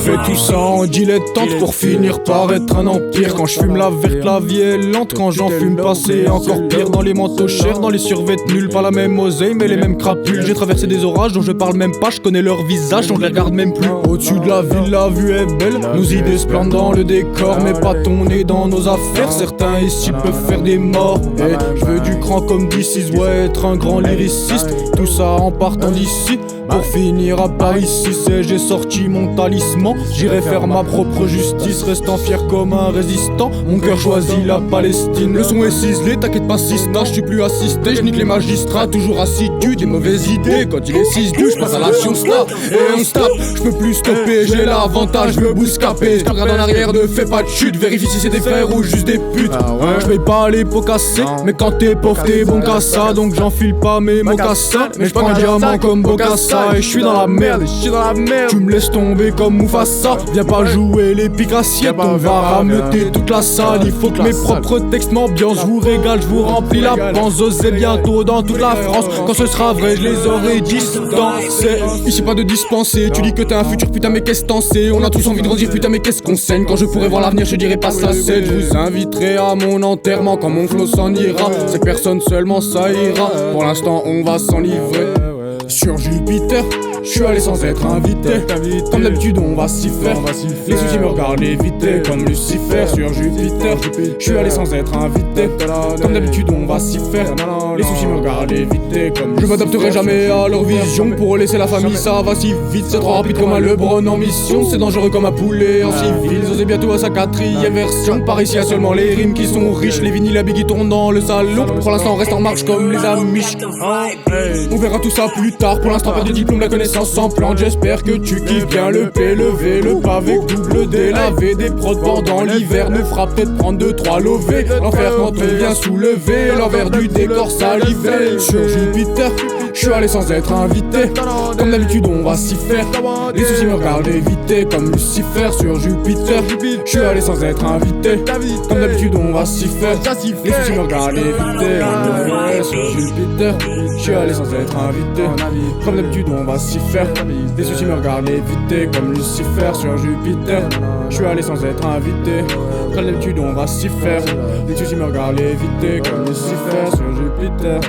fait tout ça en dilettante pour finir par être un empire. Quand je fume la verte, la vie est lente. Quand j'en fume pas, c'est encore pire. Dans les manteaux chers, dans les survêtements nuls. Pas la même oseille, mais les mêmes crapules. J'ai traversé des orages dont je parle même pas. Je connais leur visage, on les regarde même plus. Au-dessus de la ville, la vue est belle. Nos idées se plantent dans le décor, mais pas ton nez dans nos affaires. Certains ici peuvent faire des morts. Et je veux du cran comme This ouais, être un grand lyriciste. Tout ça en partant d'ici. Pour finir à Paris, si c'est j'ai sorti mon talisman. J'irai faire ma propre justice, restant fier comme un résistant. Mon cœur choisit la Palestine. Le son est ciselé, t'inquiète pas Sista, je suis plus assisté. Je nique les magistrats, toujours assidus. Des mauvaises idées, quand il est 6-2, je passe à l'action star. Et on se tape, je peux plus stopper, j'ai l'avantage, je veux bouscaper. Je regarde en arrière, ne fais pas de chute. Vérifie si c'est des frères ou juste des putes. Je paye pas les pots cassés, mais quand t'es pauvre t'es bon qu'à ça. Donc j'enfile pas mes mocassins, mais je prends un diamant comme Bokassa. Et je suis dans la merde, tu me laisses tomber comme Mufasa. Viens pas jouer les piques assiettes, on va rameuter toute la salle. Il faut que mes propres textes m'ambiancent. Je vous régale, je vous remplis la panse. Osez bientôt dans toute la France. Quand ce sera vrai, je les aurai distancés. Ici pas de dispensé, tu dis que t'as un futur, putain mais qu'est-ce t'en sais. On a tous envie de grandir, putain mais qu'est-ce qu'on saigne. Quand je pourrai voir l'avenir, je dirai pas ça c'est. Je vous inviterai à mon enterrement quand mon flow s'en ira. 5 personnes seulement ça ira. Pour l'instant on va s'enivrer. Sur Jupiter, je suis allé sans être invité. Comme d'habitude on va s'y faire. Les soucis me regardent léviter comme Lucifer. Sur Jupiter, je suis allé sans être invité. Comme d'habitude on va s'y faire. Les soucis me regardent léviter comme je m'adapterai jamais à leur vision. Pour laisser la famille ça va si vite. C'est trop rapide comme un LeBron en mission. C'est dangereux comme un poulet en civil. Osez bientôt à sa 4ème version. Par ici y'a seulement les rimes qui sont riches. Les vinyles, la big qui tournent dans le salon. Pour l'instant on reste en marche comme les Amish. On verra tout ça plus tard. Pour l'instant pas de diplôme, la connaissance sans plan. J'espère que tu kiffes bien le P, levé, le pavé, double délavé. Des prods pendant l'hiver nous fera peut-être prendre 2-3 lovés. L'enfer quand on vient soulever l'envers du décor salivé. Sur Jupiter, je suis allé sans être invité. Comme d'habitude on va s'y faire. Les soucis me regardent éviter comme Lucifer. Sur Jupiter, je suis allé sans être invité. Comme d'habitude on va s'y faire. Les soucis me regardent éviter. Sur Jupiter, je suis allé sans être invité. Comme d'habitude on va s'y faire. Les soucis me regardent éviter comme Lucifer. Sur Jupiter, je suis allé sans être invité. Comme d'habitude on va s'y faire. Les soucis me regardent éviter comme Lucifer. Sur Jupiter.